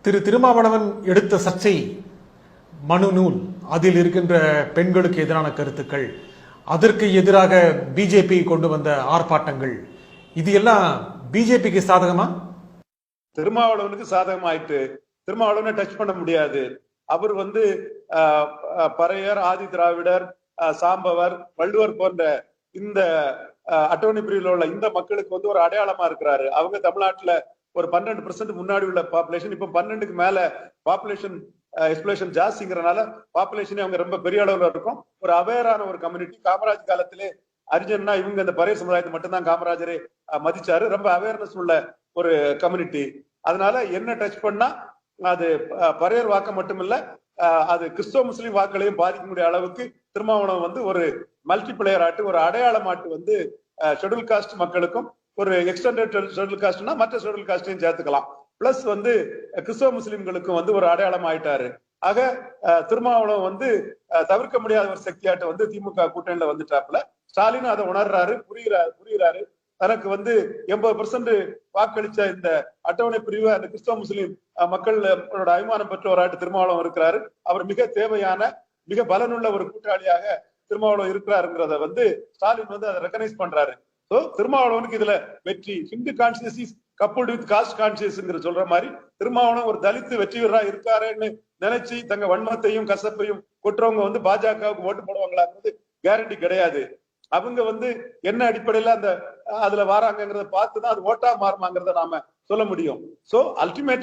திருமாவளவன் எடுத்த சர்ச்சை மனு நூல், அதில் இருக்கின்ற பெண்களுக்கு எதிரான கருத்துக்கள், அதற்கு எதிராக பிஜேபி கொண்டு வந்த ஆர்ப்பாட்டங்கள், இது எல்லாம் பிஜேபிக்கு சாதகமா? திருமாவளவனுக்கு சாதகமாயிட்டு திருமாவளவனை டச் பண்ண முடியாது. அவர் பறையர், ஆதி திராவிடர், சாம்பவர், வள்ளுவர் போன்ற இந்த அட்டவணை பிரிவில் உள்ள இந்த மக்களுக்கு ஒரு அடையாளமா இருக்கிறாரு. அவங்க தமிழ்நாட்டுல ஒரு 12% முன்னாடி உள்ள பாப்புலேஷன், இப்ப 12க்கு மேல பாப்புலேஷன் எக்ஸ்பிளேஷன் ஜாஸ்திங்கிறனால பாப்புலேஷனே அவங்க ரொம்ப பெரிய அளவுல இருக்கும். ஒரு அவேரான ஒரு கம்யூனிட்டி. காமராஜ் காலத்திலே அரிஜன்னா இவங்க இந்த பறையர் சமுதாயத்தை மட்டும்தான் காமராஜரே மதிச்சாரு. ரொம்ப அவேர்னஸ் உள்ள ஒரு கம்யூனிட்டி. அதனால என்ன டச் பண்ணா அது பறையர் வாக்க மட்டுமில்ல, அது கிறிஸ்தவ முஸ்லீம் வாக்களையும் பாதிக்கக்கூடிய அளவுக்கு திருமாவளவன் ஒரு மல்டிபிளேயர் ஆட்டு, ஒரு அடையாளமாட்டு ஷெட்யூல் காஸ்ட் மக்களுக்கும், ஒரு எக்ஸ்டெண்டட் ஷெட்யூல் காஸ்ட்னா மற்ற ஷெட்யூல் காஸ்டையும் சேர்த்துக்கலாம். பிளஸ் கிறிஸ்தவ முஸ்லிம்களுக்கும் ஒரு அடையாளம் ஆயிட்டாரு. ஆக திருமாவளவன் தவிர்க்க முடியாத ஒரு சக்தியாட்டு திமுக கூட்டணியில வந்துட்டாப்புல. ஸ்டாலின் அதை உணர்றாரு, புரியுறாரு. தனக்கு 80% வாக்களிச்ச இந்த அட்டவணை பிரிவு அந்த கிறிஸ்தவ முஸ்லீம் மக்களோட அபிமானம் பெற்ற ஒரு ஆட்டு திருமாவளவன் இருக்கிறாரு. அவர் மிக தேவையான, மிக பலனுள்ள ஒரு கூட்டாளியாக திருமாவளவன் இருக்கிறாருங்கிறத ஸ்டாலின் அதை ரெகனைஸ் பண்றாரு. சோ திருமாவளவனுக்கு இதுல வெற்றி. Hindu conscious is coupled with caste கான்சியஸ்ங்கிற சொல்ற மாதிரி திருமாவளவன் ஒரு தலித்து வெற்றி வீரரா இருக்காருன்னு நினைச்சு தங்க வன்மத்தையும் கசப்பையும் கொட்டுறவங்க பாஜகவுக்கு ஓட்டு போடுவாங்களாங்கிறது கேரண்டி கிடையாது. அவங்க என்ன அடிப்படையில அதுல வாராங்கிறத பார்த்துதான் அது ஓட்டா மாறுமாங்கிறத நாம சொல்ல முடியும். So ultimate